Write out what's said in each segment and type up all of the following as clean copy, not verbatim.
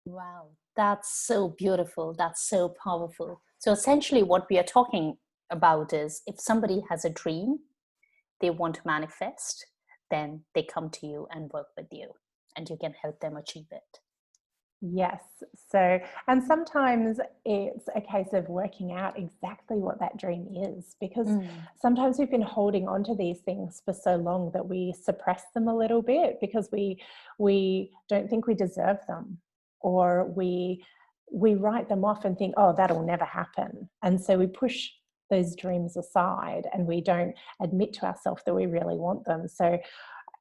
Wow, that's so beautiful. That's so powerful. So essentially, what we are talking about is if somebody has a dream they want to manifest, then they come to you and work with you, and you can help them achieve it. Yes. So, and sometimes it's a case of working out exactly what that dream is, because Mm. sometimes we've been holding on to these things for so long that we suppress them a little bit because we don't think we deserve them, or we write them off and think, oh, that'll never happen. And so we push those dreams aside and we don't admit to ourselves that we really want them. So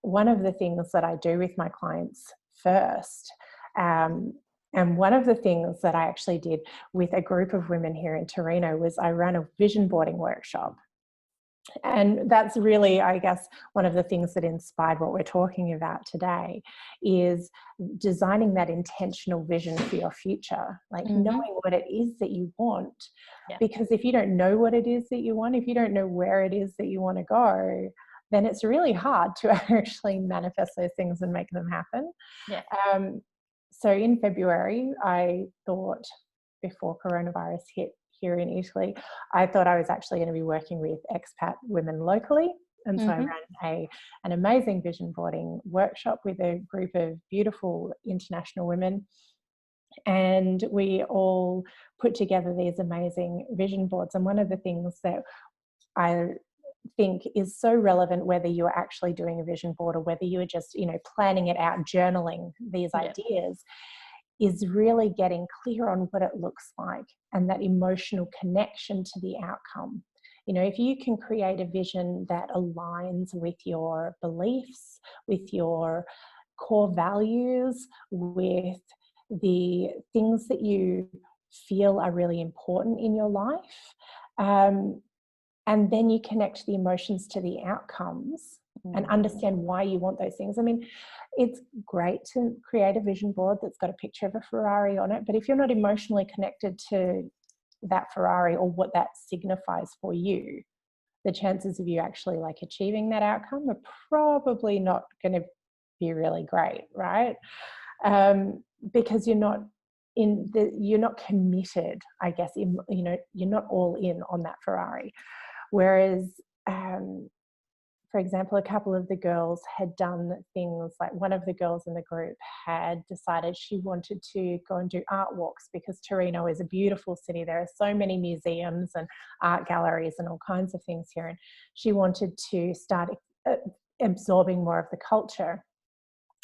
one of the things that I do with my clients first, um, and one of the things that I actually did with a group of women here in Torino, was I ran a vision boarding workshop. And that's really, I guess, one of the things that inspired what we're talking about today, is designing that intentional vision for your future, like Mm-hmm. knowing what it is that you want. Yeah. Because if you don't know what it is that you want, if you don't know where it is that you want to go, then it's really hard to actually manifest those things and make them happen. Yeah. Um, so in February, I thought, before coronavirus hit here in Italy, I thought I was actually going to be working with expat women locally. And so I Mm-hmm. ran an amazing vision boarding workshop with a group of beautiful international women. And we all put together these amazing vision boards. And one of the things that I think is so relevant, whether you're actually doing a vision board or whether you are just, planning it out, journaling these Yeah. ideas, is really getting clear on what it looks like and that emotional connection to the outcome. If you can create a vision that aligns with your beliefs, with your core values, with the things that you feel are really important in your life, and then you connect the emotions to the outcomes and Mm. understand why you want those things. I mean, it's great to create a vision board that's got a picture of a Ferrari on it, but if you're not emotionally connected to that Ferrari or what that signifies for you, the chances of you actually like achieving that outcome are probably not going to be really great, right? Because you're not committed, I guess. You're not all in on that Ferrari. Whereas, for example, a couple of the girls had done things like, one of the girls in the group had decided she wanted to go and do art walks, because Torino is a beautiful city. There are so many museums and art galleries and all kinds of things here. And she wanted to start absorbing more of the culture.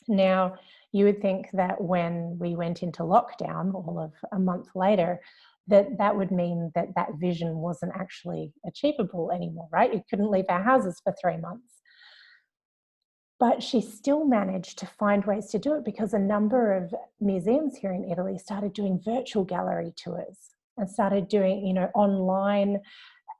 Now, you would think that when we went into lockdown, all of a month later, that would mean that that vision wasn't actually achievable anymore, right? You couldn't leave our houses for 3 months. But she still managed to find ways to do it, because a number of museums here in Italy started doing virtual gallery tours and started doing, online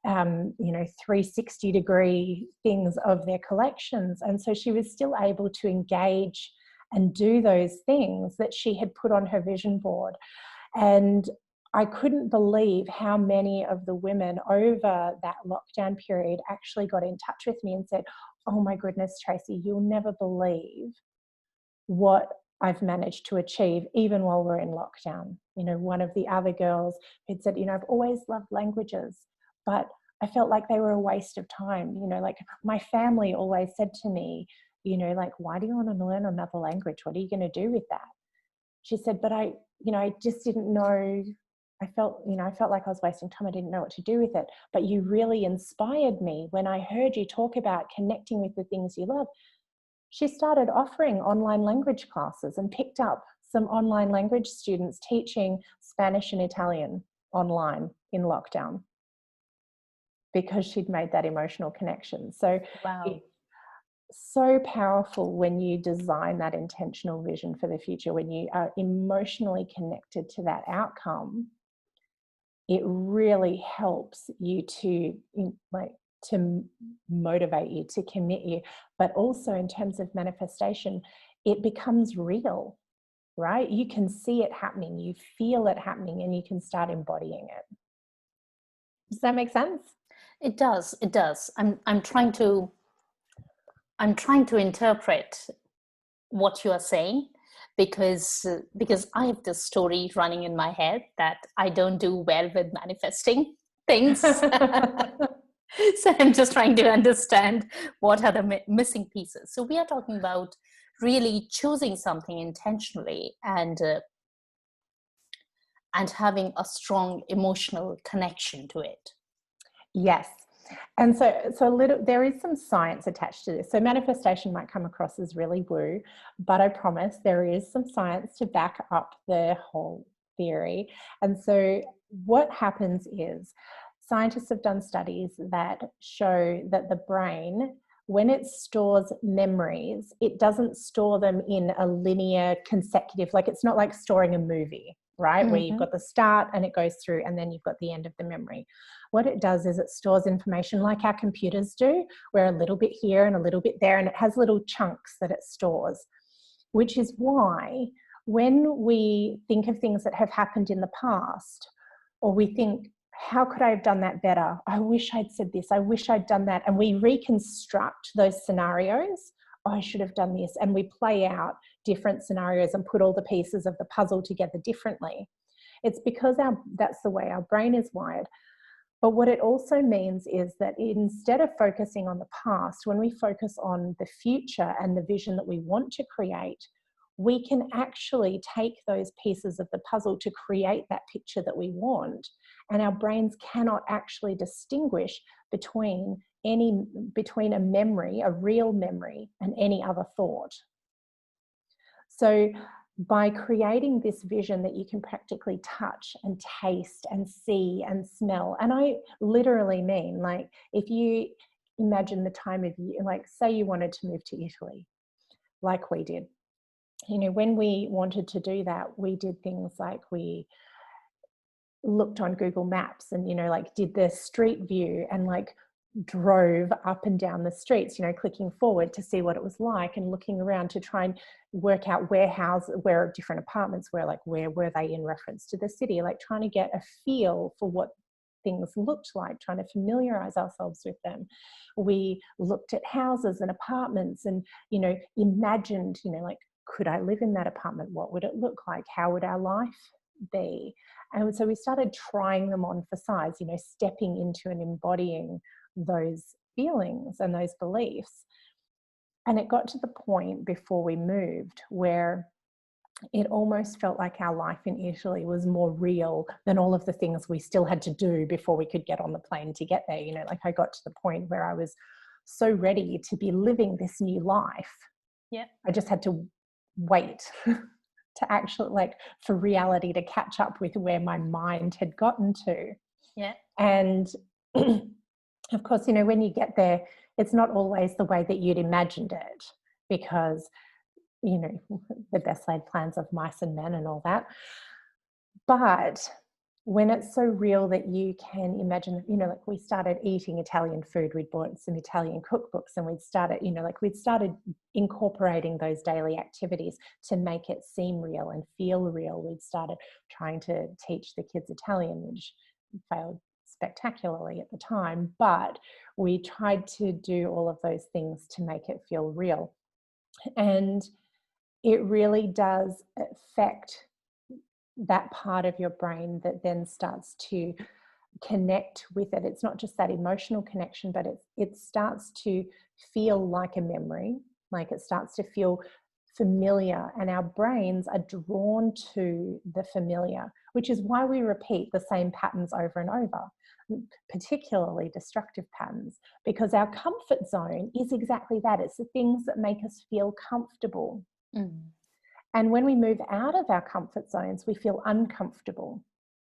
360-degree things of their collections. And so she was still able to engage and do those things that she had put on her vision board. And I couldn't believe how many of the women over that lockdown period actually got in touch with me and said, oh my goodness, Tracey, you'll never believe what I've managed to achieve even while we're in lockdown. One of the other girls had said, I've always loved languages, but I felt like they were a waste of time. Like my family always said to me, like, why do you want to learn another language? What are you going to do with that? She said, but I just didn't know. I felt like I was wasting time. I didn't know what to do with it. But you really inspired me when I heard you talk about connecting with the things you love. She started offering online language classes and picked up some online language students teaching Spanish and Italian online in lockdown, because she'd made that emotional connection. So Wow. it's so powerful when you design that intentional vision for the future, when you are emotionally connected to that outcome. It really helps you to motivate you, to commit you, but also in terms of manifestation, it becomes real, right? You can see it happening, you feel it happening, and you can start embodying it. Does that make sense? It does. It does. I'm trying to interpret what you are saying, because I have this story running in my head that I don't do well with manifesting things. So I'm just trying to understand what are the missing pieces. So we are talking about really choosing something intentionally and having a strong emotional connection to it. Yes. And so a little, there is some science attached to this. So manifestation might come across as really woo, but I promise there is some science to back up the whole theory. And so what happens is scientists have done studies that show that the brain, when it stores memories, it doesn't store them in a linear consecutive, like it's not like storing a movie, right? Where you've got the start and it goes through and then you've got the end of the memory. What it does is it stores information like our computers do, where a little bit here and a little bit there, and it has little chunks that it stores, which is why when we think of things that have happened in the past, or we think, how could I have done that better? I wish I'd said this. I wish I'd done that. And we reconstruct those scenarios. Oh, I should have done this. And we play out different scenarios and put all the pieces of the puzzle together differently. It's because that's the way our brain is wired. But what it also means is that instead of focusing on the past, when we focus on the future and the vision that we want to create, we can actually take those pieces of the puzzle to create that picture that we want. And our brains cannot actually distinguish between a memory, a real memory, and any other thought. So by creating this vision that you can practically touch and taste and see and smell, and I literally mean, like, if you imagine the time of year, like say you wanted to move to Italy, like we did, you know, when we wanted to do that, we did things like we looked on Google Maps and, you know, like did the street view and like drove up and down the streets, you know, clicking forward to see what it was like and looking around to try and work out where different apartments were, like where were they in reference to the city, like trying to get a feel for what things looked like, trying to familiarize ourselves with them. We looked at houses and apartments and, you know, imagined, you know, like, could I live in that apartment? What would it look like? How would our life be? And so we started trying them on for size, you know, stepping into and embodying those feelings and those beliefs. And it got to the point before we moved where it almost felt like our life in Italy was more real than all of the things we still had to do before we could get on the plane to get there. You know, like I got to the point where I was so ready to be living this new life. Yeah. I just had to wait to actually, like, for reality to catch up with where my mind had gotten to. Yeah. And of course, you know, when you get there, it's not always the way that you'd imagined it, because, you know, the best laid plans of mice and men and all that. But when it's so real that you can imagine, you know, like we started eating Italian food, we'd bought some Italian cookbooks and we'd started incorporating those daily activities to make it seem real and feel real. We'd started trying to teach the kids Italian, which failed spectacularly at the time, but we tried to do all of those things to make it feel real. And it really does affect that part of your brain that then starts to connect with it. It's not just that emotional connection, but it starts to feel like a memory, like it starts to feel familiar, and our brains are drawn to the familiar, which is why we repeat the same patterns over and over, particularly destructive patterns, because our comfort zone is exactly that. It's the things that make us feel comfortable. And when we move out of our comfort zones, we feel uncomfortable,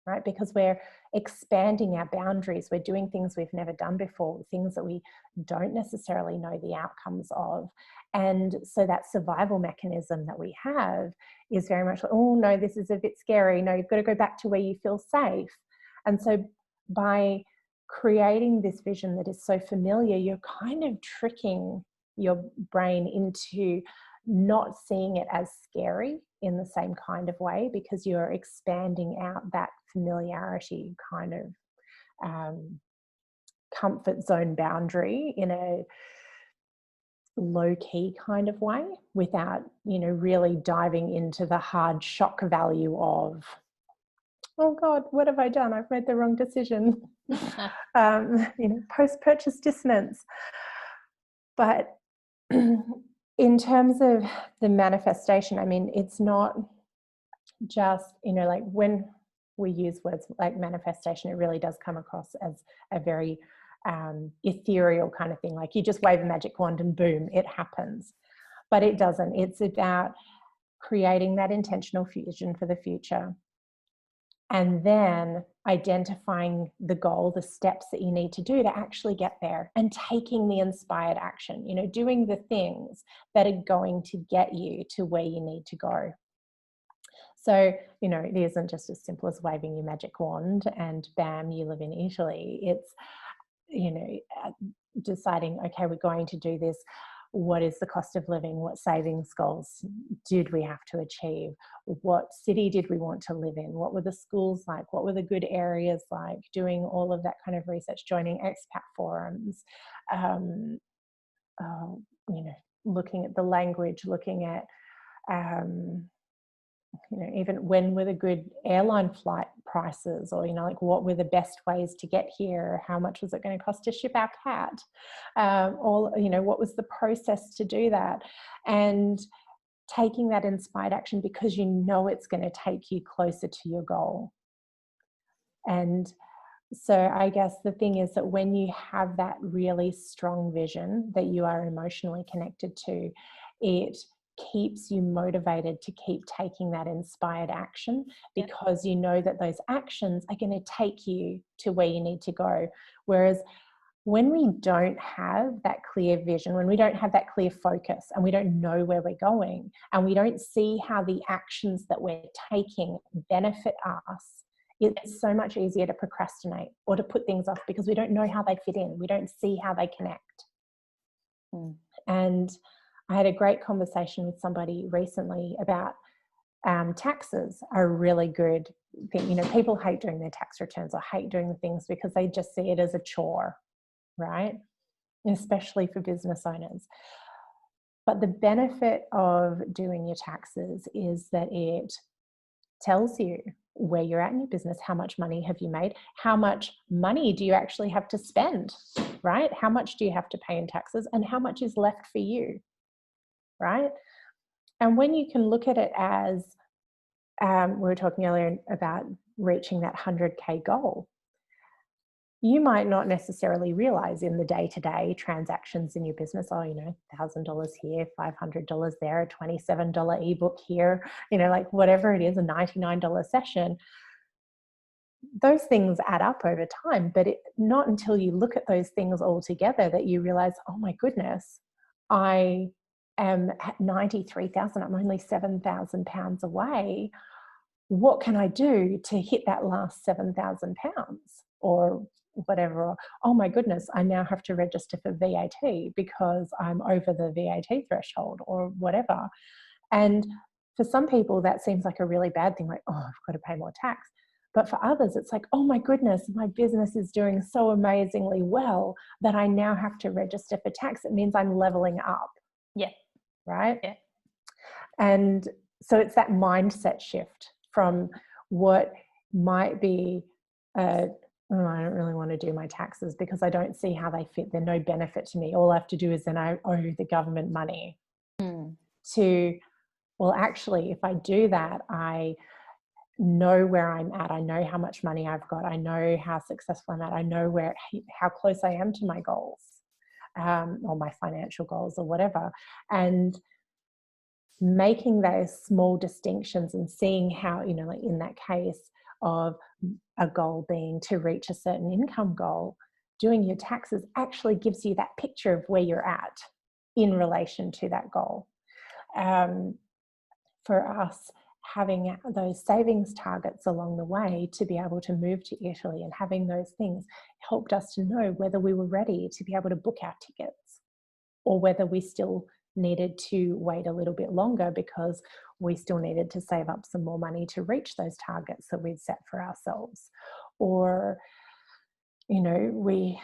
right? Because we're expanding our boundaries. We're doing things we've never done before, things that we don't necessarily know the outcomes of. And so that survival mechanism that we have is very much like, oh no, this is a bit scary. No, you've got to go back to where you feel safe. And so by creating this vision that is so familiar, you're kind of tricking your brain into not seeing it as scary in the same kind of way, because you're expanding out that familiarity kind of comfort zone boundary in low-key kind of way, without, you know, really diving into the hard shock value of, oh God, what have I done? I've made the wrong decision. You know, post-purchase dissonance. But in terms of the manifestation, I mean, it's not just, you know, like when we use words like manifestation, it really does come across as a very ethereal kind of thing. Like you just wave a magic wand and boom, it happens. But it doesn't. It's about creating that intentional vision for the future, and then identifying the goal, the steps that you need to do to actually get there, and taking the inspired action, you know, doing the things that are going to get you to where you need to go. So, you know, it isn't just as simple as waving your magic wand and bam, you live in Italy. It's, you know, deciding, okay, we're going to do this. What is the cost of living? What savings goals did we have to achieve? What city did we want to live in? What were the schools like? What were the good areas like? Doing all of that kind of research, joining expat forums, you know, looking at the language, looking at, you know, even when were the good airline flight prices, or, you know, like what were the best ways to get here? How much was it going to cost to ship our cat? All, you know, what was the process to do that? And taking that inspired action because you know it's going to take you closer to your goal. And so I guess the thing is that when you have that really strong vision that you are emotionally connected to, it keeps you motivated to keep taking that inspired action, because you know that those actions are going to take you to where you need to go. Whereas when we don't have that clear vision, when we don't have that clear focus, and we don't know where we're going, and we don't see how the actions that we're taking benefit us, it's so much easier to procrastinate or to put things off because we don't know how they fit in. We don't see how they connect. And I had a great conversation with somebody recently about taxes are a really good thing. You know, people hate doing their tax returns or hate doing the things because they just see it as a chore, right? Especially for business owners. But the benefit of doing your taxes is that it tells you where you're at in your business, how much money have you made, how much money do you actually have to spend, right? How much do you have to pay in taxes, and how much is left for you, right? And when you can look at it as, we were talking earlier about reaching that 100K goal, you might not necessarily realize in the day-to-day transactions in your business, oh, you know, $1,000 here, $500 there, a $27 ebook here, you know, like whatever it is, a $99 session. Those things add up over time, but not until you look at those things all together that you realize, oh my goodness, I am at 93,000, I'm only 7,000 pounds away. What can I do to hit that last 7,000 pounds or whatever? Or, oh my goodness, I now have to register for VAT because I'm over the VAT threshold or whatever. And for some people, that seems like a really bad thing, like, oh, I've got to pay more tax. But for others, it's like, oh my goodness, my business is doing so amazingly well that I now have to register for tax. It means I'm leveling up. Yeah. Right? Yeah. And so it's that mindset shift from what might be, oh, I don't really want to do my taxes because I don't see how they fit. They're no benefit to me. All I have to do is then I owe the government money. To, well, actually, if I do that, I know where I'm at. I know how much money I've got. I know how successful I'm at. I know how close I am to my goals, or my financial goals or whatever. And making those small distinctions and seeing how, you know, like in that case of a goal being to reach a certain income goal, doing your taxes actually gives you that picture of where you're at in relation to that goal. For us, having those savings targets along the way to be able to move to Italy and having those things helped us to know whether we were ready to be able to book our tickets or whether we still needed to wait a little bit longer because we still needed to save up some more money to reach those targets that we'd set for ourselves. Or, you know, we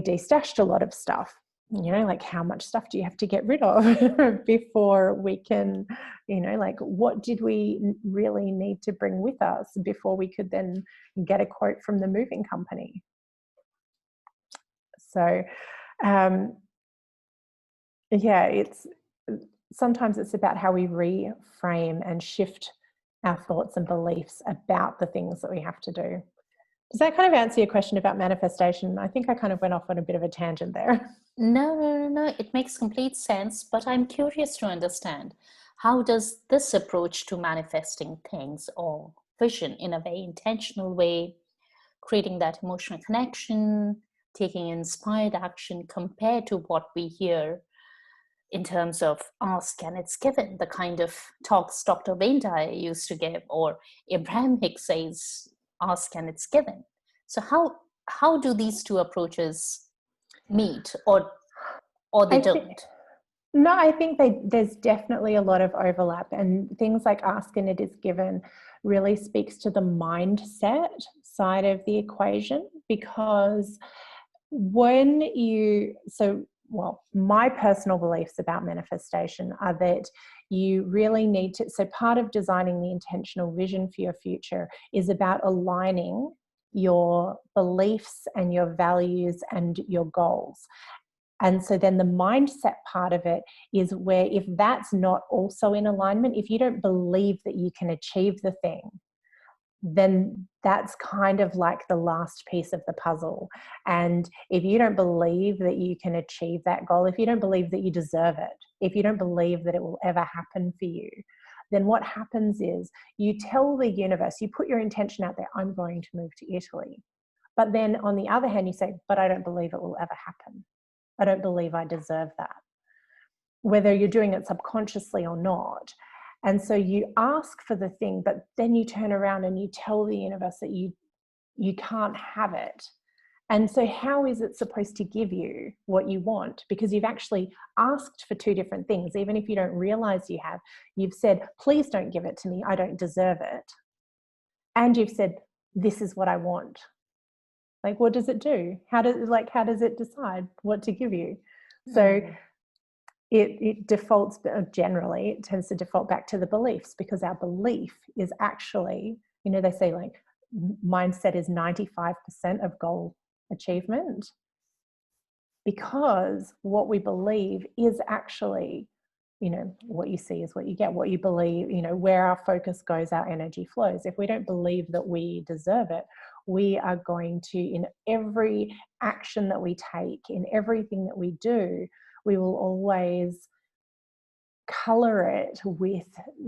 destashed a lot of stuff You know, like how much stuff do you have to get rid of before we can, you know, like what did we really need to bring with us before we could then get a quote from the moving company? So, yeah, it's sometimes it's about how we reframe and shift our thoughts and beliefs about the things that we have to do. Does that kind of answer your question about manifestation? I think I kind of went off on a bit of a tangent there. No, no, no, no. It makes complete sense, but I'm curious to understand, how does this approach to manifesting things or vision in a very intentional way, creating that emotional connection, taking inspired action, compared to what we hear in terms of ask and it's given, the kind of talks Dr. Dyer used to give, or Abraham Hicks says ask and it's given. So how do these two approaches meet, or they I think don't? no, I think there's definitely a lot of overlap, and things like ask and it is given really speaks to the mindset side of the equation, because when you well, my personal beliefs about manifestation are that you really need to, so part of designing the intentional vision for your future is about aligning your beliefs and your values and your goals. And so then the mindset part of it is where, if that's not also in alignment, if you don't believe that you can achieve the thing, then that's kind of like the last piece of the puzzle. And if you don't believe that you can achieve that goal, if you don't believe that you deserve it, if you don't believe that it will ever happen for you, then what happens is you tell the universe, you put your intention out there, I'm going to move to Italy. But then on the other hand, you say, but I don't believe it will ever happen. I don't believe I deserve that, whether you're doing it subconsciously or not. And so you ask for the thing, but then you turn around and you tell the universe that you can't have it. And so how is it supposed to give you what you want? Because you've actually asked for two different things. Even if you don't realize you have, you've said, please don't give it to me, I don't deserve it. And you've said, this is what I want. Like, what does it do? How does it decide what to give you? So it defaults, generally it tends to default back to the beliefs, because our belief is actually, you know, they say like mindset is 95% of goal achievement, because what we believe is actually, you know, what you see is what you get. What you believe, you know, where our focus goes, our energy flows. If we don't believe that we deserve it, we are going to, in every action that we take, in everything that we do, we will always color it with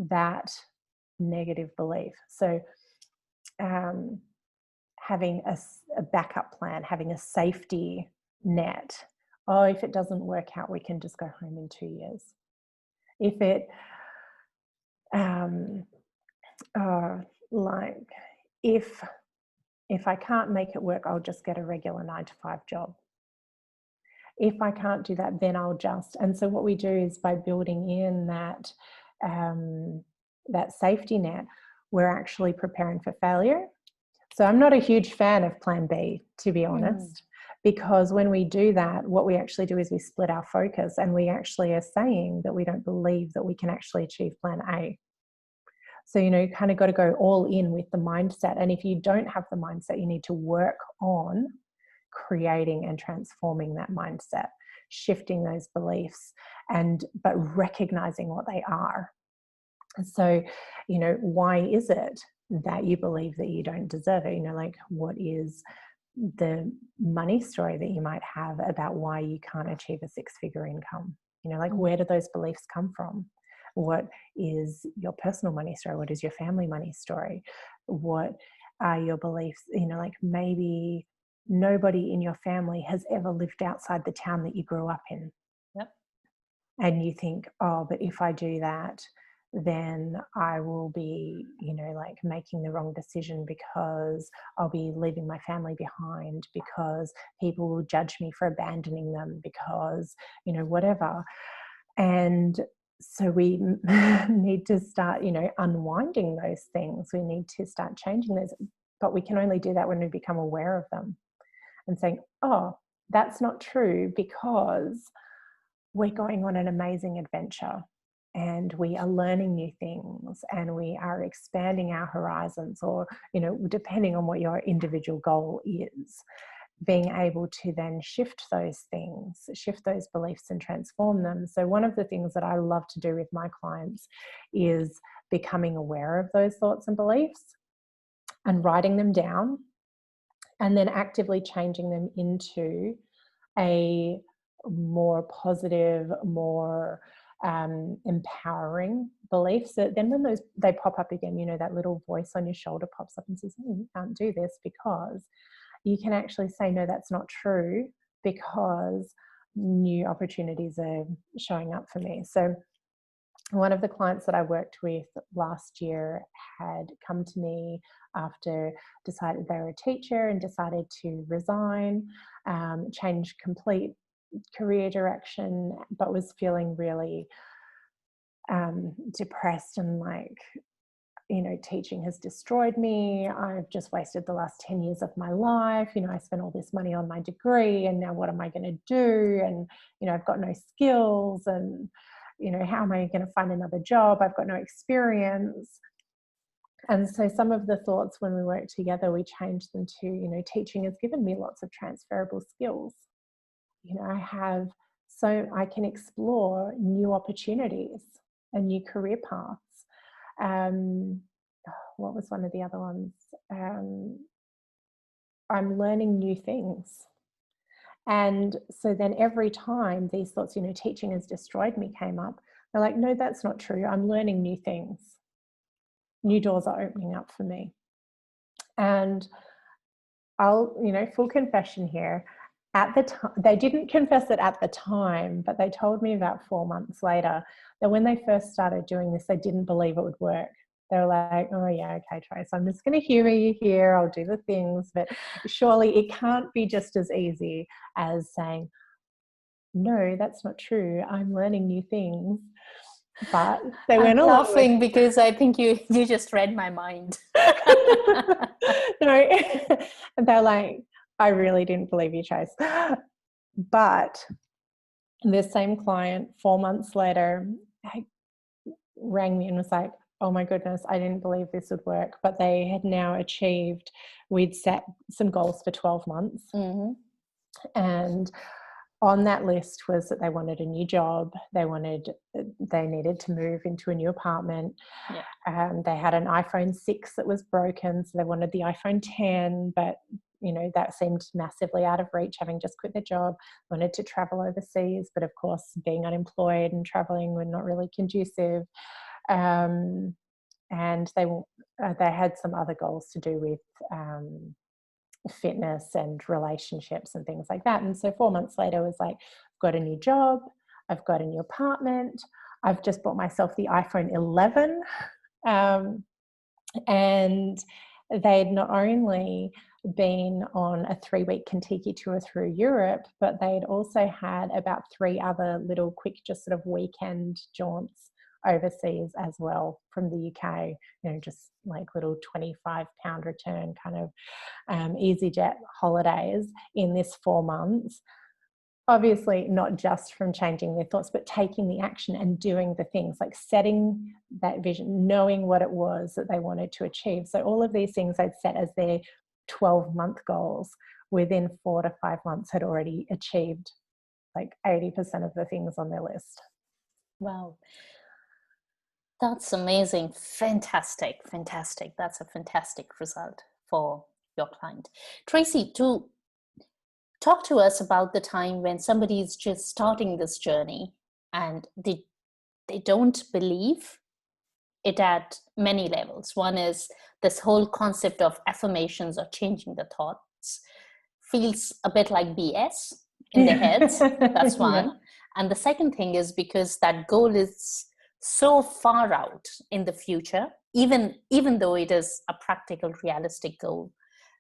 that negative belief. So having a backup plan, having a safety net. Oh, if it doesn't work out, we can just go home in 2 years. If it, like, if I can't make it work, I'll just get a regular 9-to-5 job. If I can't do that, then I'll just. And so what we do is, by building in that that safety net, we're actually preparing for failure. So I'm not a huge fan of plan B, to be honest, because when we do that, what we actually do is we split our focus, and we actually are saying that we don't believe that we can actually achieve plan A. So, you know, you kind of got to go all in with the mindset. And if you don't have the mindset, you need to work on creating and transforming that mindset, shifting those beliefs, but recognizing what they are. So, you know, why is it that you believe that you don't deserve it? You know, like, what is the money story that you might have about why you can't achieve a 6-figure income? You know, like, where do those beliefs come from? What is your personal money story? What is your family money story? What are your beliefs? You know, like, maybe nobody in your family has ever lived outside the town that you grew up in. Yep. And you think, oh, but if I do that, then I will be, you know, like, making the wrong decision, because I'll be leaving my family behind, because people will judge me for abandoning them, because, you know, whatever. And so we need to start, you know, unwinding those things. We need to start changing those, but we can only do that when we become aware of them and saying, oh, that's not true, because we're going on an amazing adventure and we are learning new things and we are expanding our horizons, or, you know, depending on what your individual goal is, being able to then shift those things, shift those beliefs and transform them. So one of the things that I love to do with my clients is becoming aware of those thoughts and beliefs and writing them down, and then actively changing them into a more positive, more empowering beliefs. That then when those they pop up again, you know, that little voice on your shoulder pops up and says, oh, you can't do this, because you can actually say, no, that's not true, because new opportunities are showing up for me. So one of the clients that I worked with last year had come to me after decided they were a teacher and decided to resign, change complete career direction, but was feeling really depressed and like, you know, teaching has destroyed me. I've just wasted the last 10 years of my life. You know, I spent all this money on my degree, and now what am I going to do? And, you know, I've got no skills, and, you know, how am I going to find another job? I've got no experience. And so some of the thoughts when we worked together, we changed them to, you know, teaching has given me lots of transferable skills. You know, I can explore new opportunities and new career paths. What was one of the other ones? I'm learning new things. And so then every time these thoughts, you know, teaching has destroyed me came up, they're like, no, that's not true. I'm learning new things. New doors are opening up for me. And I'll, you know, full confession here, at the time, they didn't confess it at the time, but they told me about 4 months later that when they first started doing this, they didn't believe it would work. They were like, oh yeah, okay, Trace, I'm just going to humor you here. I'll do the things, but surely it can't be just as easy as saying, no, that's not true. I'm learning new things. But they went I'm along with laughing because I think you just read my mind. no. They're like, I really didn't believe you, Trace. But this same client 4 months later rang me and was like, oh my goodness, I didn't believe this would work. But they had now achieved, we'd set some goals for 12 months. Mm-hmm. And on that list was that they wanted a new job. They needed to move into a new apartment. Yeah. They had an iPhone 6 that was broken, so they wanted the iPhone 10, but you know, that seemed massively out of reach, having just quit their job. Wanted to travel overseas, but of course being unemployed and traveling were not really conducive. And they had some other goals to do with fitness and relationships and things like that. And so 4 months later was like, I've got a new job, I've got a new apartment, I've just bought myself the iPhone 11. And they'd not only been on a 3-week Kentucky tour through Europe, but they'd also had about 3 other little quick, just sort of weekend jaunts overseas as well from the UK, you know, just like little 25-pound return kind of EasyJet holidays in this 4 months. Obviously not just from changing their thoughts, but taking the action and doing the things, like setting that vision, knowing what it was that they wanted to achieve. So all of these things they'd set as their 12-month goals, within 4 to 5 months had already achieved like 80% of the things on their list. Wow. That's amazing. Fantastic. That's a fantastic result for your client. Tracey, to talk to us about the time when somebody is just starting this journey and they don't believe it at many levels. One is this whole concept of affirmations or changing the thoughts feels a bit like BS in their heads. That's one. Yeah. And the second thing is because that goal is so far out in the future, even though it is a practical, realistic goal,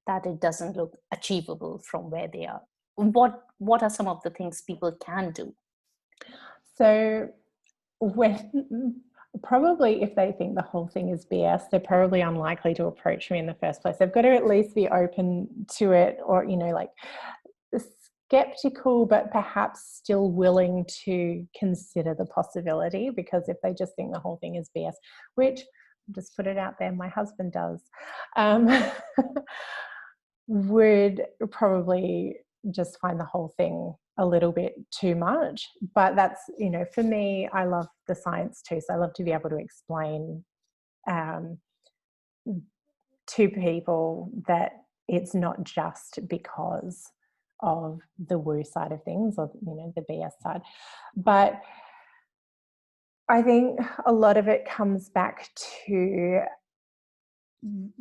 that it doesn't look achievable from where they are. What are some of the things people can do? So probably if they think the whole thing is BS, they're probably unlikely to approach me in the first place. They've got to at least be open to it, or, you know, like skeptical, but perhaps still willing to consider the possibility, because if they just think the whole thing is BS, which, just put it out there, my husband does, would probably just find the whole thing a little bit too much. But that's, you know, for me, I love the science too. So I love to be able to explain to people that it's not just because of the woo side of things, or, you know, the BS side. But I think a lot of it comes back to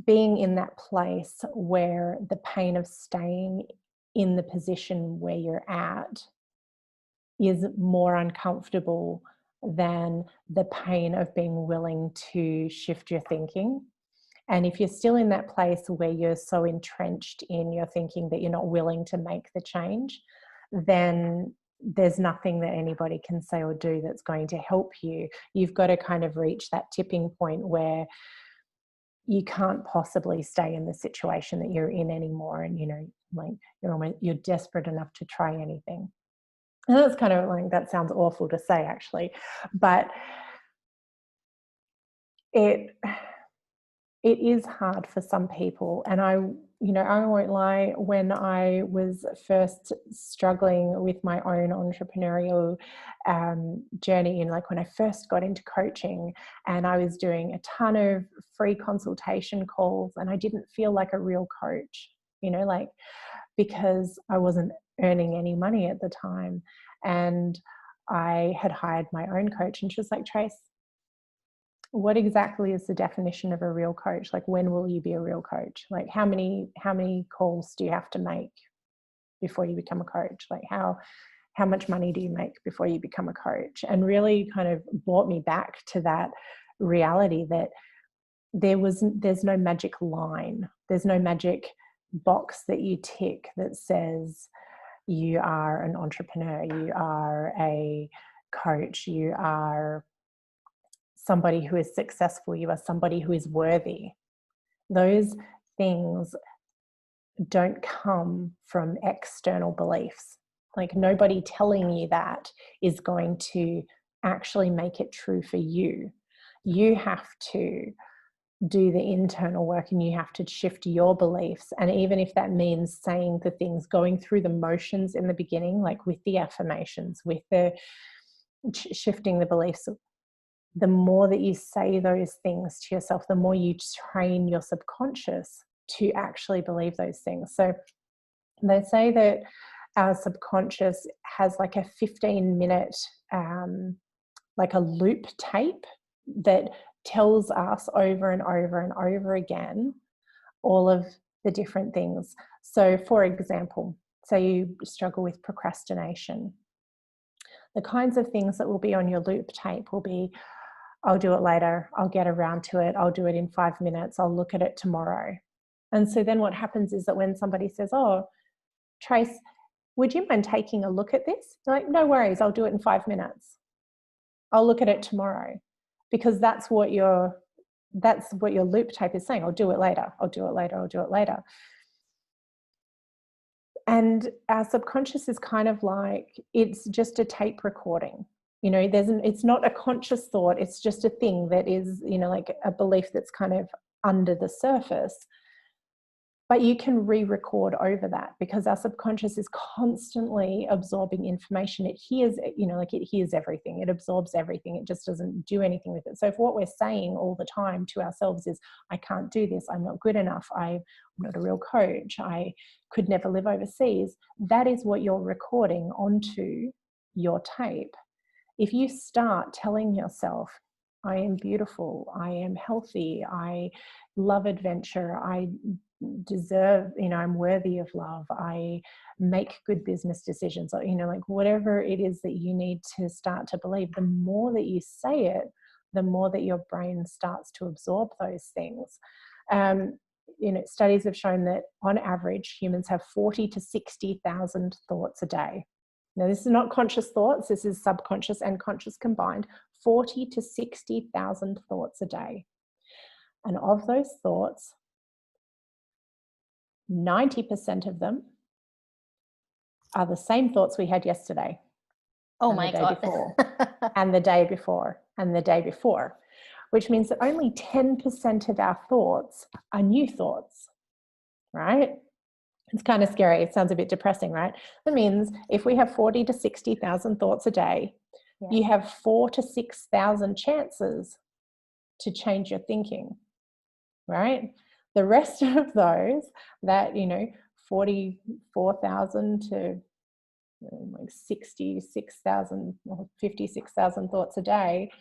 being in that place where the pain of staying in the position where you're at is more uncomfortable than the pain of being willing to shift your thinking. And if you're still in that place where you're so entrenched in your thinking that you're not willing to make the change, then there's nothing that anybody can say or do that's going to help you. You've got to kind of reach that tipping point where you can't possibly stay in the situation that you're in anymore. And, you know, like you're desperate enough to try anything. And that's kind of like, that sounds awful to say actually, but it is hard for some people. And I won't lie, when I was first struggling with my own entrepreneurial journey, and like when I first got into coaching, and I was doing a ton of free consultation calls, and I didn't feel like a real coach, you know, like, because I wasn't earning any money at the time. And I had hired my own coach, and she was like, Trace, what exactly is the definition of a real coach? Like, when will you be a real coach? Like, how many calls do you have to make before you become a coach? Like, how much money do you make before you become a coach? And really kind of brought me back to that reality that there's no magic line. There's no magic box that you tick that says you are an entrepreneur, you are a coach, you are somebody who is successful, you are somebody who is worthy. Those things don't come from external beliefs. Like, nobody telling you that is going to actually make it true for you. You have to do the internal work, and you have to shift your beliefs. And even if that means saying the things, going through the motions in the beginning, like with the affirmations, with the shifting the beliefs, the more that you say those things to yourself, the more you train your subconscious to actually believe those things. So they say that our subconscious has like a 15-minute, like a loop tape that tells us over and over and over again all of the different things. So for example, say you struggle with procrastination. The kinds of things that will be on your loop tape will be, I'll do it later, I'll get around to it, I'll do it in 5 minutes, I'll look at it tomorrow. And so then what happens is that when somebody says, oh, Trace, would you mind taking a look at this? You're like, no worries, I'll do it in 5 minutes. I'll look at it tomorrow. Because that's what your loop tape is saying. I'll do it later, I'll do it later, I'll do it later. And our subconscious is kind of like, it's just a tape recording. You know, it's not a conscious thought. It's just a thing that is, you know, like a belief that's kind of under the surface. But you can re-record over that, because our subconscious is constantly absorbing information. It hears, you know, like it hears everything. It absorbs everything. It just doesn't do anything with it. So if what we're saying all the time to ourselves is, I can't do this, I'm not good enough, I'm not a real coach, I could never live overseas, that is what you're recording onto your tape. If you start telling yourself, I am beautiful, I am healthy, I love adventure, I deserve, you know, I'm worthy of love, I make good business decisions, or, you know, like whatever it is that you need to start to believe, the more that you say it, the more that your brain starts to absorb those things. You know, studies have shown that on average, humans have 40 to 60,000 thoughts a day. Now, this is not conscious thoughts, this is subconscious and conscious combined, 40 to 60,000 thoughts a day. And of those thoughts, 90% of them are the same thoughts we had yesterday, Oh and the my day God. before, and the day before, and the day before, which means that only 10% of our thoughts are new thoughts, right? It's kind of scary. It sounds a bit depressing, right? That means if we have 40 to 60,000 thoughts a day, Yeah. you have 4,000 to 6,000 chances to change your thinking, right? The rest of those, that, 44,000 to like 66,000 or 56,000 thoughts a day,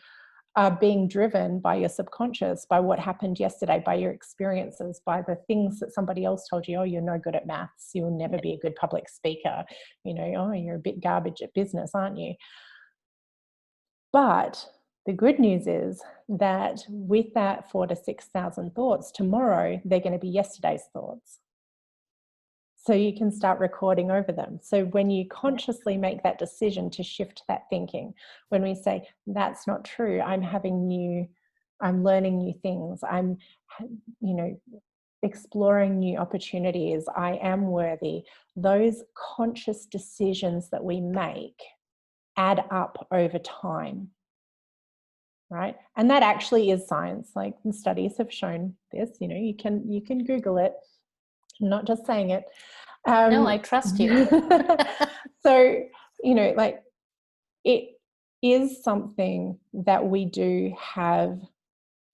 are being driven by your subconscious, by what happened yesterday, by your experiences, by the things that somebody else told you. Oh, you're no good at maths, you'll never be a good public speaker, oh, you're a bit garbage at business, aren't you? But the good news is that with that 4,000 to 6,000 thoughts, tomorrow they're going to be yesterday's thoughts. So you can start recording over them. So when you consciously make that decision to shift that thinking, when we say, that's not true, I'm learning new things, I'm, exploring new opportunities, I am worthy, those conscious decisions that we make add up over time. Right? And that actually is science. Like, the studies have shown this. You can Google it. I'm not just saying it. No, I trust you. So, like, it is something that we do have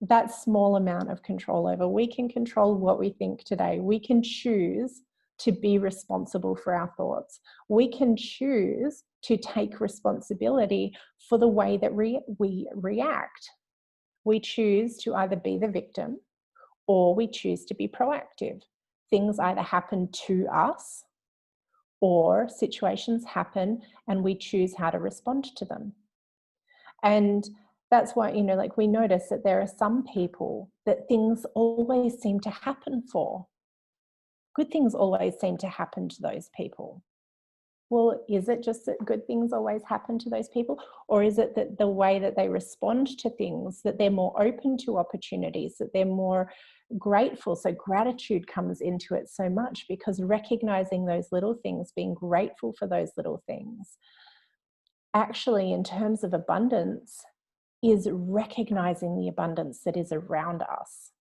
that small amount of control over. We can control what we think today. We can choose to be responsible for our thoughts. We can choose to take responsibility for the way that we react. We choose to either be the victim or we choose to be proactive. Things either happen to us or situations happen and we choose how to respond to them. And that's why, like, we notice that there are some people that things always seem to happen for. Good things always seem to happen to those people. Well, is it just that good things always happen to those people? Or is it that the way that they respond to things, that they're more open to opportunities, that they're more grateful? So gratitude comes into it so much, because recognizing those little things, being grateful for those little things, actually, in terms of abundance, is recognizing the abundance that is around us,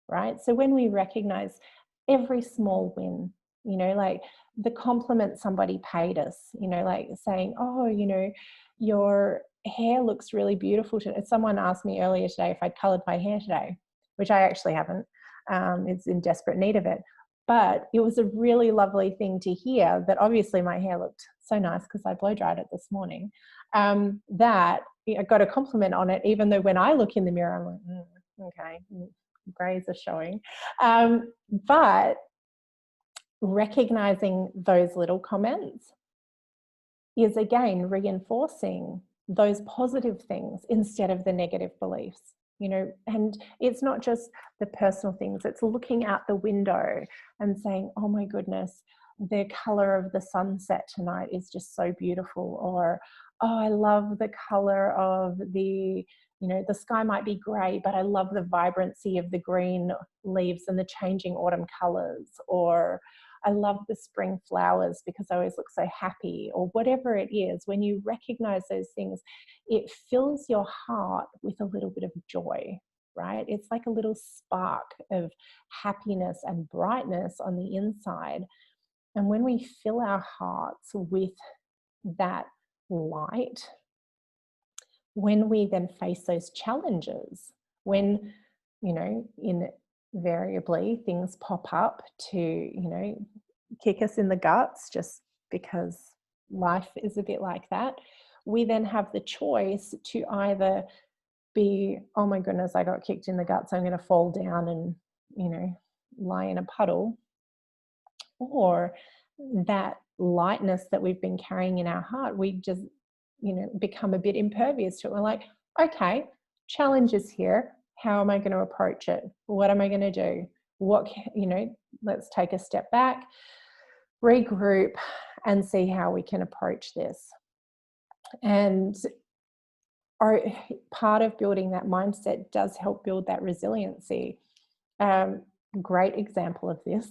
right? So when we recognize every small win, like the compliment somebody paid us, like saying, oh, your hair looks really beautiful today. Someone asked me earlier today if I'd colored my hair today, which I actually haven't. It's in desperate need of it. But it was a really lovely thing to hear that obviously my hair looked so nice because I blow dried it this morning, that I got a compliment on it, even though when I look in the mirror, I'm like, okay, grays are showing. But recognizing those little comments is, again, reinforcing those positive things instead of the negative beliefs. And it's not just the personal things, it's looking out the window and saying, oh my goodness, the color of the sunset tonight is just so beautiful. Or, oh, I love the color of the sky might be gray, but I love the vibrancy of the green leaves and the changing autumn colors. Or, I love the spring flowers because I always look so happy. Or whatever it is, when you recognize those things, it fills your heart with a little bit of joy, right? It's like a little spark of happiness and brightness on the inside. And when we fill our hearts with that light, when we then face those challenges, when, invariably things pop up to, kick us in the guts, just because life is a bit like that, we then have the choice to either be, oh my goodness, I got kicked in the guts, I'm going to fall down and, lie in a puddle, or that lightness that we've been carrying in our heart, we just, become a bit impervious to it. We're like, okay, challenge is here. How am I going to approach it? What am I going to do? Let's take a step back, regroup, and see how we can approach this. And part of building that mindset does help build that resiliency. Great example of this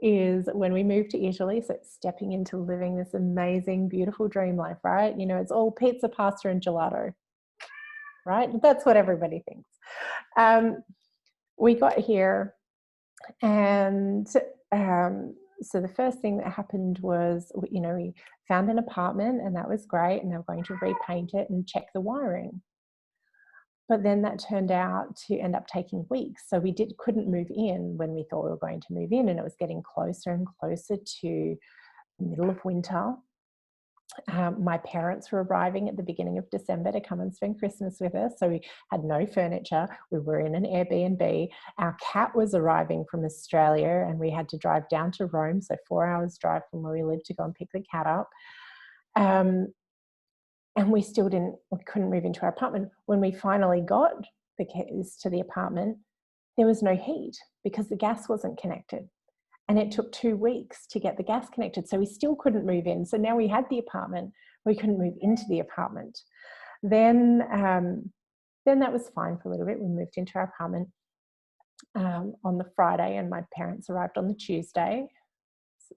is when we moved to Italy. So stepping into living this amazing, beautiful dream life, right? You know, it's all pizza, pasta, and gelato, right? That's what everybody thinks. We got here, and so the first thing that happened was, you know, we found an apartment, and that was great, and they were going to repaint it and check the wiring. But then that turned out to end up taking weeks. So we couldn't move in when we thought we were going to move in, and it was getting closer and closer to the middle of winter. My parents were arriving at the beginning of December to come and spend Christmas with us. So we had no furniture. We were in an Airbnb. Our cat was arriving from Australia, and we had to drive down to Rome. So 4 hours drive from where we lived to go and pick the cat up. And we couldn't move into our apartment. When we finally got the keys to the apartment, there was no heat because the gas wasn't connected. And it took 2 weeks to get the gas connected. So we still couldn't move in. So now we had the apartment, we couldn't move into the apartment. Then that was fine for a little bit. We moved into our apartment on the Friday, and my parents arrived on the Tuesday. So,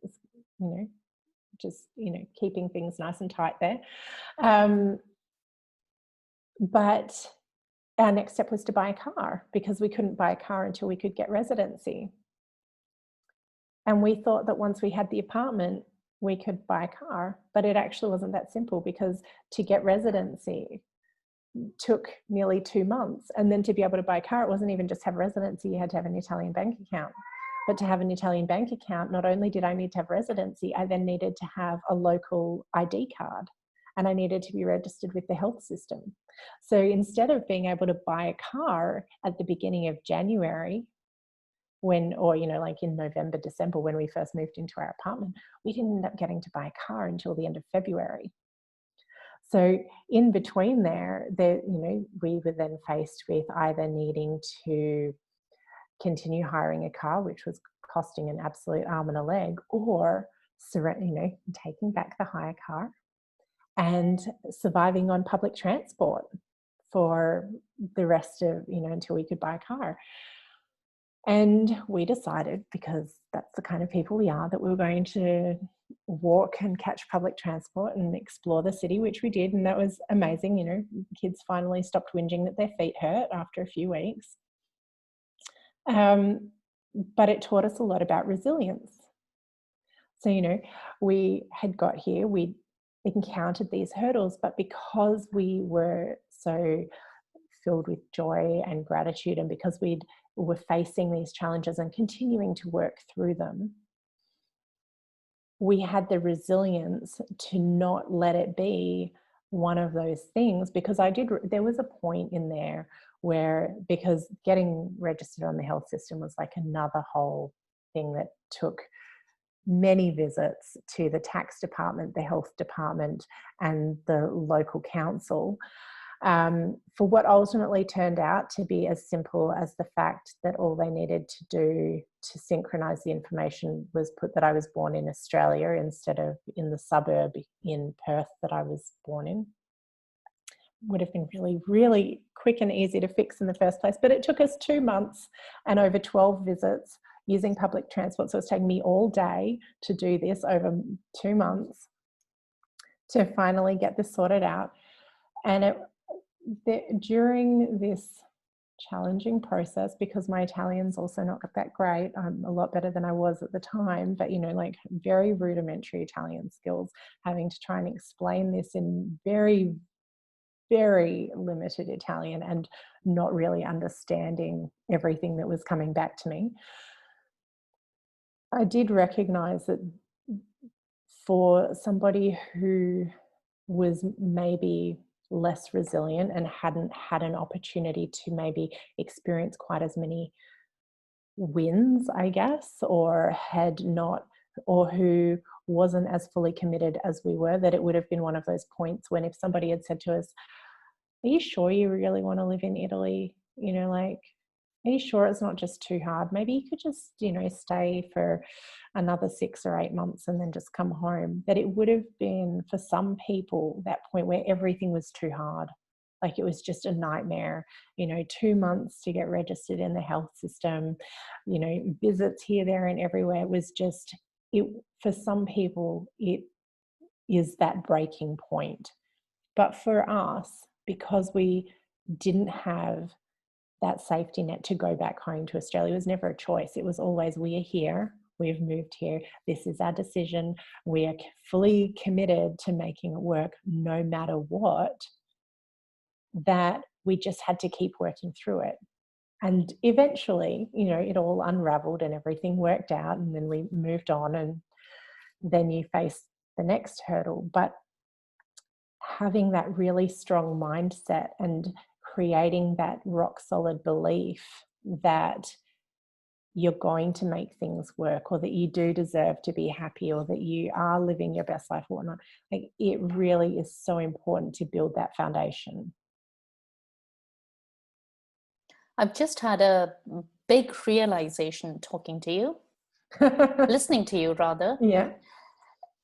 you know, just, you know, keeping things nice and tight there. But our next step was to buy a car, because we couldn't buy a car until we could get residency. And we thought that once we had the apartment, we could buy a car, but it actually wasn't that simple, because to get residency took nearly 2 months. And then to be able to buy a car, it wasn't even just have residency, you had to have an Italian bank account. But to have an Italian bank account, not only did I need to have residency, I then needed to have a local ID card, and I needed to be registered with the health system. So instead of being able to buy a car at the beginning of January, or, you know, like in November, December, when we first moved into our apartment, we didn't end up getting to buy a car until the end of February. So in between there, you know, we were then faced with either needing to continue hiring a car, which was costing an absolute arm and a leg, or, you know, taking back the hire car and surviving on public transport for the rest of, you know, until we could buy a car. And we decided, because that's the kind of people we are, that we were going to walk and catch public transport and explore the city, which we did. And that was amazing. You know, kids finally stopped whinging that their feet hurt after a few weeks. But it taught us a lot about resilience. So, you know, we had got here, we encountered these hurdles, but because we were so filled with joy and gratitude, and because we were facing these challenges and continuing to work through them, we had the resilience to not let it be one of those things. Because there was a point in there where, because getting registered on the health system was like another whole thing that took many visits to the tax department, the health department, and the local council, for what ultimately turned out to be as simple as the fact that all they needed to do to synchronise the information was put that I was born in Australia instead of in the suburb in Perth that I was born in. Would have been really, really quick and easy to fix in the first place. But it took us 2 months and over 12 visits using public transport. So it's taken me all day to do this over 2 months to finally get this sorted out. And during this challenging process, because my Italian's also not that great, I'm a lot better than I was at the time, but, you know, like very rudimentary Italian skills, having to try and explain this in very, very limited Italian and not really understanding everything that was coming back to me. I did recognize that for somebody who was maybe less resilient and hadn't had an opportunity to maybe experience quite as many wins, I guess, or who wasn't as fully committed as we were, that it would have been one of those points when if somebody had said to us, "Are you sure you really want to live in Italy? You know, like, are you sure it's not just too hard? Maybe you could just, you know, stay for another 6 or 8 months and then just come home." That it would have been, for some people, that point where everything was too hard. Like, it was just a nightmare, 2 months to get registered in the health system, visits here, there, and everywhere. It was just, for some people, it is that breaking point. But for us, because we didn't have that safety net to go back home to Australia, it was never a choice. It was always, we are here, we've moved here, this is our decision, we are fully committed to making it work no matter what, that we just had to keep working through it. And eventually, it all unraveled and everything worked out, and then we moved on, and then you face the next hurdle. But having that really strong mindset and creating that rock solid belief that you're going to make things work, or that you do deserve to be happy, or that you are living your best life or whatnot, like, it really is so important to build that foundation. I've just had a big realization talking to you, listening to you rather. Yeah.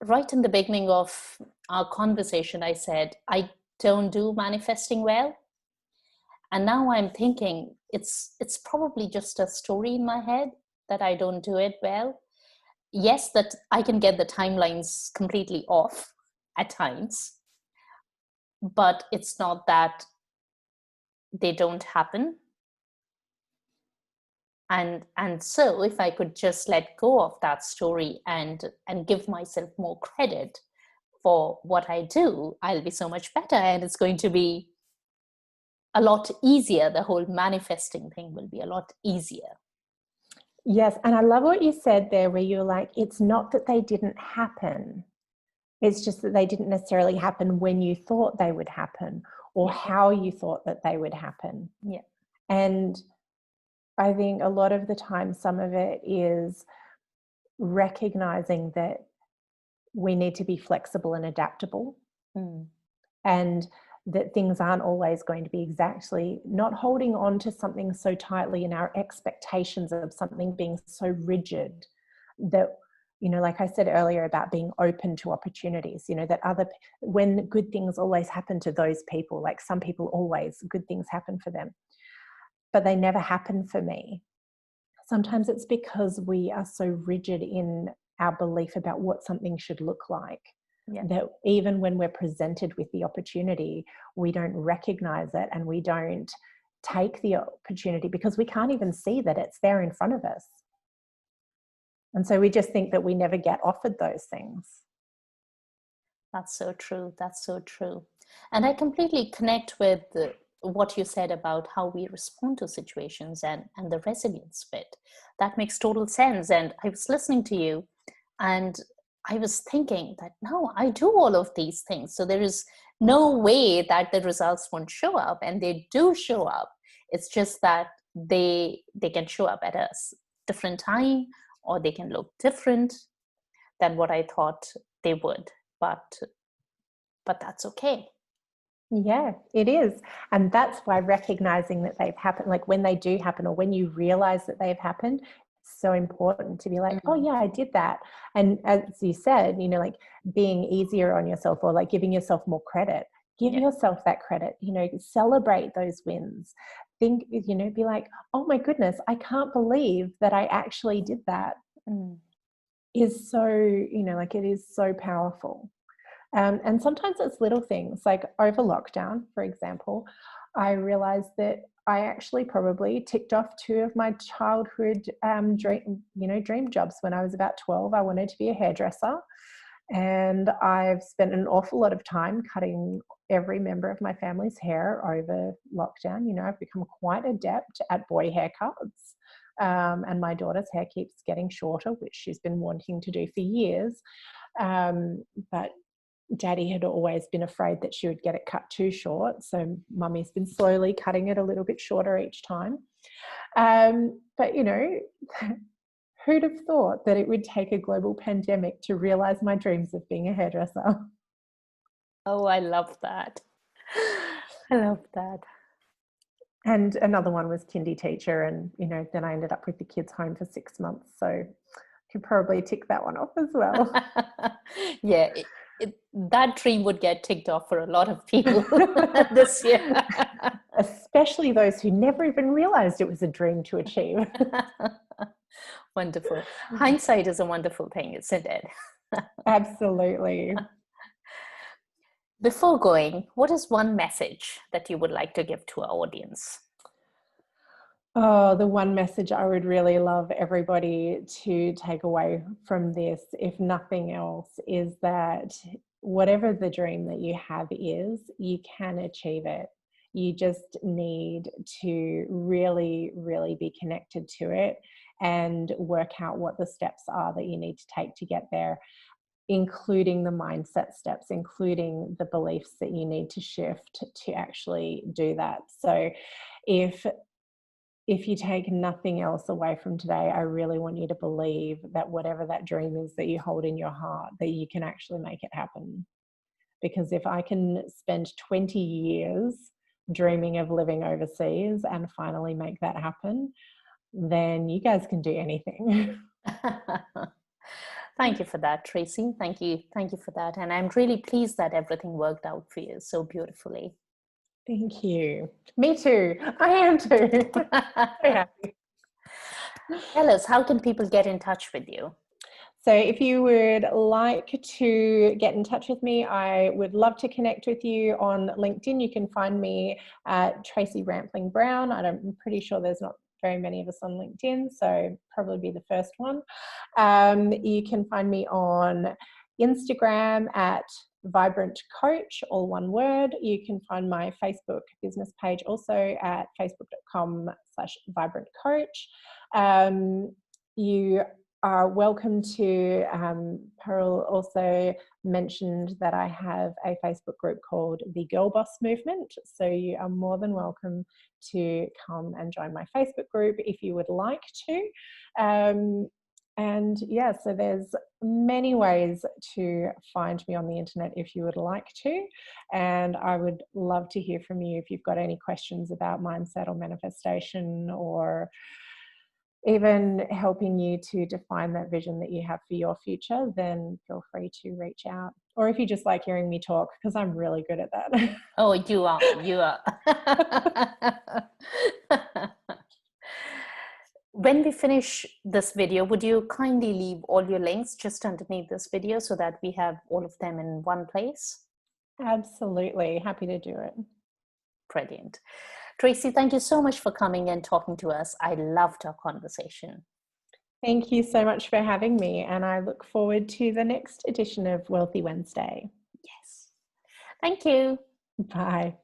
Right in the beginning of our conversation, I said, I don't do manifesting well. And now I'm thinking it's probably just a story in my head that I don't do it well. Yes, that I can get the timelines completely off at times, but it's not that they don't happen. And so if I could just let go of that story and give myself more credit for what I do, I'll be so much better, and it's going to be a lot easier. The whole manifesting thing will be a lot easier. Yes, and I love what you said there, where you're like, it's not that they didn't happen, it's just that they didn't necessarily happen when you thought they would happen, or how you thought that they would happen. Yeah. And I think a lot of the time, some of it is recognizing that we need to be flexible and adaptable, and that things aren't always going to be exactly, not holding on to something so tightly, and our expectations of something being so rigid that, like I said earlier about being open to opportunities, that when good things always happen to those people, like some people always, good things happen for them, but they never happen for me. Sometimes it's because we are so rigid in our belief about what something should look like, that even when we're presented with the opportunity, we don't recognize it, and we don't take the opportunity because we can't even see that it's there in front of us. And so we just think that we never get offered those things. That's so true. That's so true. And I completely connect with what you said about how we respond to situations and the resilience bit. That makes total sense. And I was listening to you, and I was thinking that, no, I do all of these things. So there is no way that the results won't show up, and they do show up. It's just that they can show up at a different time, or they can look different than what I thought they would. But that's okay. Yeah, it is. And that's why recognizing that they've happened, like when they do happen, or when you realize that they've happened, it's so important to be like, oh yeah, I did that. And as you said, like being easier on yourself, or like giving yourself more credit. Give yourself that credit, celebrate those wins. Think, be like, oh my goodness, I can't believe that I actually did that. Is so, like, it is so powerful. And sometimes it's little things, like over lockdown, for example, I realized that I actually probably ticked off 2 of my childhood dream jobs. When I was about 12, I wanted to be a hairdresser, and I've spent an awful lot of time cutting every member of my family's hair over lockdown. I've become quite adept at boy haircuts. And my daughter's hair keeps getting shorter, which she's been wanting to do for years. But Daddy had always been afraid that she would get it cut too short, so Mummy's been slowly cutting it a little bit shorter each time. But who'd have thought that it would take a global pandemic to realize my dreams of being a hairdresser? Oh, I love that. I love that. And another one was kindy teacher, and then I ended up with the kids home for 6 months, so I could probably tick that one off as well. Yeah, That dream would get ticked off for a lot of people this year. Especially those who never even realized it was a dream to achieve. Wonderful. Hindsight is a wonderful thing, isn't it? Absolutely. Before going, what is one message that you would like to give to our audience? Oh, the one message I would really love everybody to take away from this, if nothing else, is that whatever the dream that you have is, you can achieve it. You just need to really, really be connected to it and work out what the steps are that you need to take to get there, including the mindset steps, including the beliefs that you need to shift to actually do that. So if you take nothing else away from today, I really want you to believe that whatever that dream is that you hold in your heart, that you can actually make it happen. Because if I can spend 20 years dreaming of living overseas and finally make that happen, then you guys can do anything. Thank you for that, Tracey. Thank you. Thank you for that. And I'm really pleased that everything worked out for you so beautifully. Thank you. Me too. I am too. So happy. Tell us, how can people get in touch with you? So if you would like to get in touch with me, I would love to connect with you on LinkedIn. You can find me at Tracey Rampling Brown. I'm pretty sure there's not very many of us on LinkedIn, so probably be the first one. You can find me on Instagram at Vibrant Coach, all one word. You can find my Facebook business page also at facebook.com/Vibrant Coach. You are welcome to, Pearl also mentioned that I have a Facebook group called the Girl Boss Movement. So you are more than welcome to come and join my Facebook group if you would like to. And yeah, so there's many ways to find me on the internet if you would like to. And I would love to hear from you if you've got any questions about mindset or manifestation, or even helping you to define that vision that you have for your future, then feel free to reach out. Or if you just like hearing me talk, because I'm really good at that. Oh, you are. You are. When we finish this video, would you kindly leave all your links just underneath this video so that we have all of them in one place? Absolutely. Happy to do it. Brilliant. Tracey, thank you so much for coming and talking to us. I loved our conversation. Thank you so much for having me, and I look forward to the next edition of Wealthy Wednesday. Yes. Thank you. Bye.